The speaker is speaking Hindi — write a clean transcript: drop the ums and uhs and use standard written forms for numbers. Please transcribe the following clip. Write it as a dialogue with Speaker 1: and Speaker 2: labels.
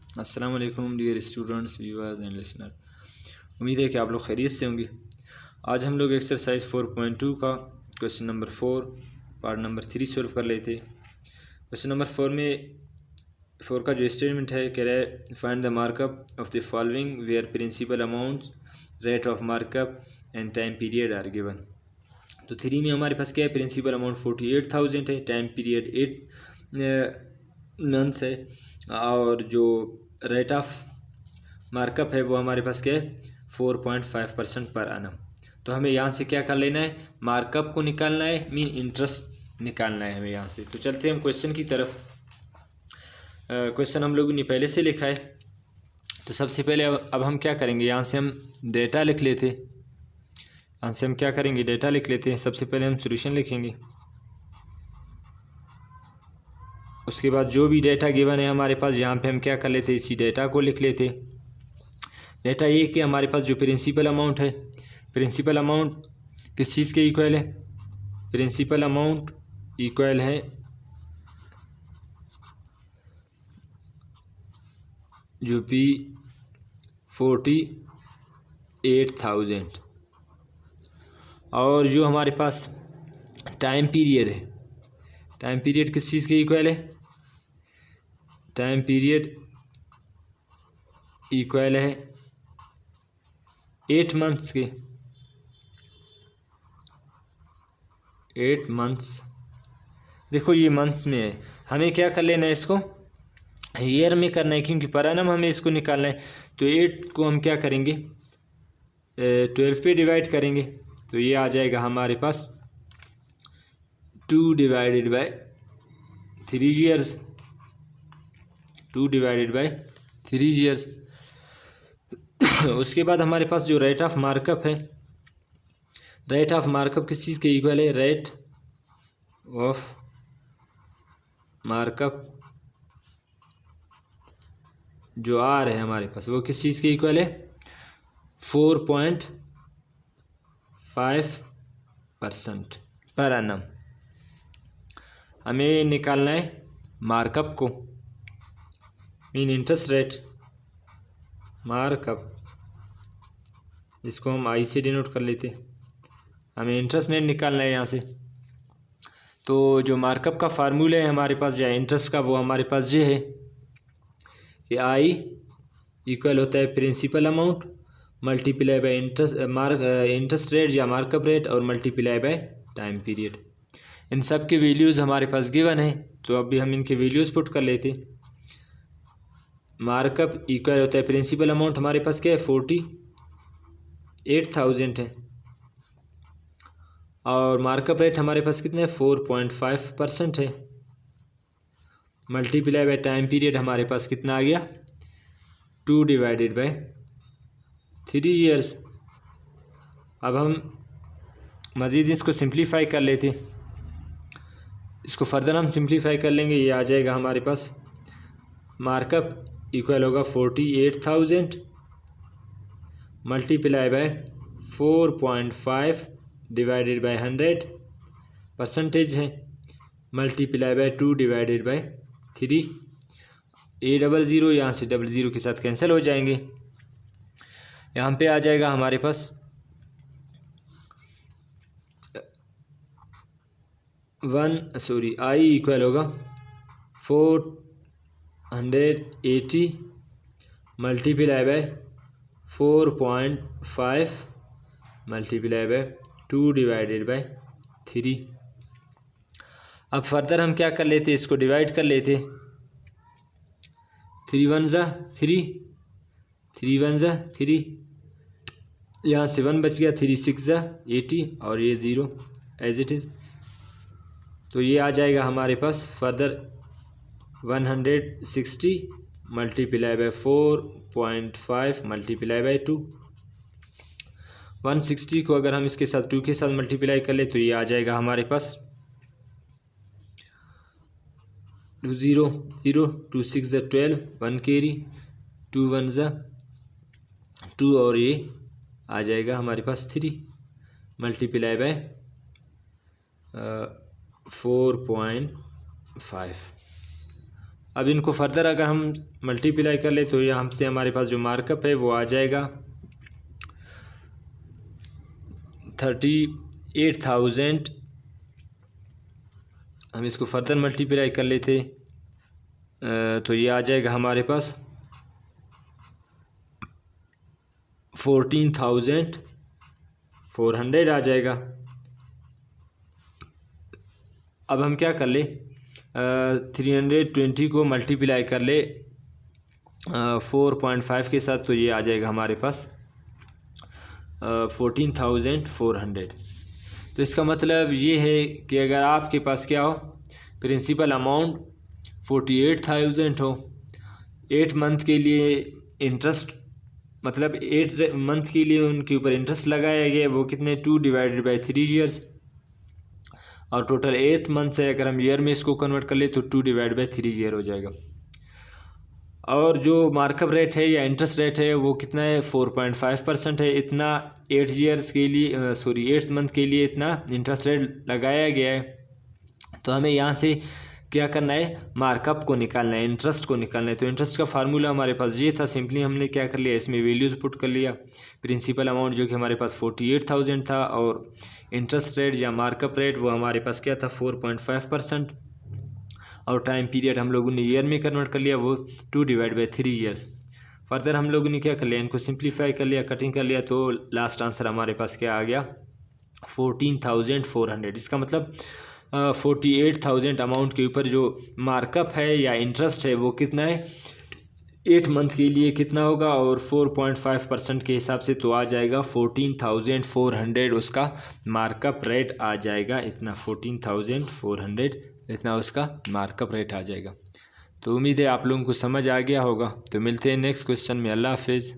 Speaker 1: अस्सलाम वालेकुम dear students, viewers and listener. उम्मीद है कि आप लोग खैरियत से होंगे। आज हम लोग एक्सरसाइज 4.2 का question number 4 part number 3 solve कर लेते। क्वेश्चन नंबर 4 का जो स्टेटमेंट है कह रहा है find the markup of the following where principal amount, rate of markup and time period are given. तो 3 में हमारे पास क्या है, प्रिंसिपल अमाउंट 48,000 है, टाइम पीरियड 8 मंथ्स है और जो रेट ऑफ मार्कअप है वो हमारे पास क्या है 4.5% पर एनम। तो हमें यहाँ से क्या कर लेना है, मार्कअप को निकालना है, मीन इंटरेस्ट निकालना है हमें यहाँ से। तो चलते हैं हम क्वेश्चन की तरफ। क्वेश्चन हम लोगों ने पहले से लिखा है। तो सबसे पहले अब हम क्या करेंगे, यहाँ से हम डेटा लिख लेते। यहाँ से हम क्या करेंगे, डेटा लिख लेते हैं। सबसे पहले हम सॉल्यूशन लिखेंगे, उसके बाद जो भी डेटा गिवन है हमारे पास यहाँ पे हम क्या कर लेते, इसी डेटा को लिख लेते। डेटा ये कि हमारे पास जो प्रिंसिपल अमाउंट है, प्रिंसिपल अमाउंट किस चीज़ के इक्वल है, प्रिंसिपल अमाउंट इक्वल है जो भी 48,000 और जो हमारे पास टाइम पीरियड है, टाइम पीरियड किस चीज़ के इक्वल है, टाइम पीरियड इक्वल है 8 मंथ्स के, 8 मंथ्स। देखो ये मंथ्स में है, हमें क्या कर लेना है, इसको ईयर में करना है क्योंकि पर एनम हमें इसको निकालना है। तो 8 को हम क्या करेंगे 12 पे डिवाइड करेंगे, तो ये आ जाएगा हमारे पास 2 divided by 3 years, 2 divided by 3 years. उसके बाद हमारे पास जो रेट ऑफ मार्कअप है, रेट ऑफ मार्कअप किस चीज़ के इक्वल है, रेट ऑफ मार्कअप जो आर है हमारे पास वो किस चीज़ के इक्वल है, 4.5% पर एनम। हमें निकालना है मार्कअप को, मीन इंटरेस्ट रेट मार्कअप, जिसको हम आई से डिनोट कर लेते। हमें इंटरेस्ट रेट निकालना है यहाँ से। तो जो मार्कअप का फार्मूला है हमारे पास या इंटरेस्ट का, वो हमारे पास ये है कि आई इक्वल होता है principal amount multiply by interest rate या मार्कअप रेट और मल्टीप्लाई बाय टाइम पीरियड। इन सब के वैल्यूज़ हमारे पास गिवन है, तो अभी हम इनके वैल्यूज़ पुट कर लेते। मार्कअप इक्वल होता है प्रिंसिपल अमाउंट, हमारे पास क्या है 48,000 है और मार्कअप रेट हमारे पास कितने 4.5% है, मल्टीप्लाई बाय टाइम पीरियड हमारे पास कितना आ गया 2 डिवाइडेड बाय 3 ईयर्स। अब हम मज़ीद इसको सिंप्लीफाई कर लेते, इसको फर्दर हम सिंप्लीफाई कर लेंगे। ये आ जाएगा हमारे पास मार्कअप इक्वल होगा 48,000 multiply by 4.5 divided by 100 percentage है, मल्टीप्लाई बाय 2 डिवाइडेड बाय 3। ए 00 यहाँ से 00 के साथ कैंसिल हो जाएंगे। यहाँ पे आ जाएगा हमारे पास 1 आई इक्वल होगा 480 multiply by 4.5 multiply by 2 divided by 3। अब फर्दर हम क्या कर लेते, इसको डिवाइड कर लेते। 3 1 ज़ा 3, 3 1 ज़ा 3, यहाँ से 1 बच गया, 3 6 ज़ा 80 और ये 0 एज इट इज़। तो ये आ जाएगा हमारे पास further 160 multiply by 4.5 multiply by 2। 160 को अगर हम इसके साथ 2 के साथ मल्टीप्लाई कर ले तो ये आ जाएगा हमारे पास 2 0 0, 2 6 ज़ा 12, 1 कैरी, 2 1 ज़ा 2 और ये आ जाएगा हमारे पास 3 मल्टीप्लाई बाय 4.5 अब इनको फर्दर अगर हम मल्टीप्लाई कर ले तो यहाँ से हमारे पास जो मार्कअप है वो आ जाएगा 38,000। हम इसको फर्दर मल्टीप्लाई कर लेते तो ये आ जाएगा हमारे पास 14,400 आ जाएगा। अब हम क्या कर ले 320 को मल्टीप्लाई कर ले 4.5 के साथ तो ये आ जाएगा हमारे पास 14,400। तो इसका मतलब ये है कि अगर आपके पास क्या हो प्रिंसिपल अमाउंट 48,000 हो, 8 मंथ के लिए इंटरेस्ट मतलब 8 मंथ के लिए उनके ऊपर इंटरेस्ट लगाया गया वो कितने 2/3 ईयर्स, और टोटल 8 मंथ से अगर हम ईयर में इसको कन्वर्ट कर ले तो 2/3 ईयर हो जाएगा। और जो मार्कअप रेट है या इंटरेस्ट रेट है वो कितना है 4.5% है। इतना 8 ईयर्स के लिए 8 मंथ के लिए इतना इंटरेस्ट रेट लगाया गया है। तो हमें यहाँ से क्या करना है मार्कअप को निकालना है, इंटरेस्ट को निकालना है। तो इंटरेस्ट का फार्मूला हमारे पास ये था, सिंपली हमने क्या कर लिया इसमें वैल्यूज़ पुट कर लिया। प्रिंसिपल अमाउंट जो कि हमारे पास 48,000 था और इंटरेस्ट रेट या मार्कअप रेट वो हमारे पास क्या था 4.5%, और टाइम पीरियड हम लोगों ने ईयर में कन्वर्ट कर लिया वो 2/3 ईयर्स। फर्दर हम लोगों ने क्या कर लिया इनको सिंप्लीफाई कर लिया, कटिंग कर लिया, तो लास्ट आंसर हमारे पास क्या आ गया 14,400। इसका मतलब 48,000 अमाउंट के ऊपर जो मार्कअप है या इंटरेस्ट है वो कितना है 8 मंथ के लिए कितना होगा, और 4.5% के हिसाब से तो आ जाएगा 14,400 उसका मार्कअप रेट आ जाएगा। इतना 14,400 इतना उसका मार्कअप रेट आ जाएगा। तो उम्मीद है आप लोगों को समझ आ गया होगा। तो मिलते हैं नेक्स्ट क्वेश्चन में। अल्लाह हाफिज़।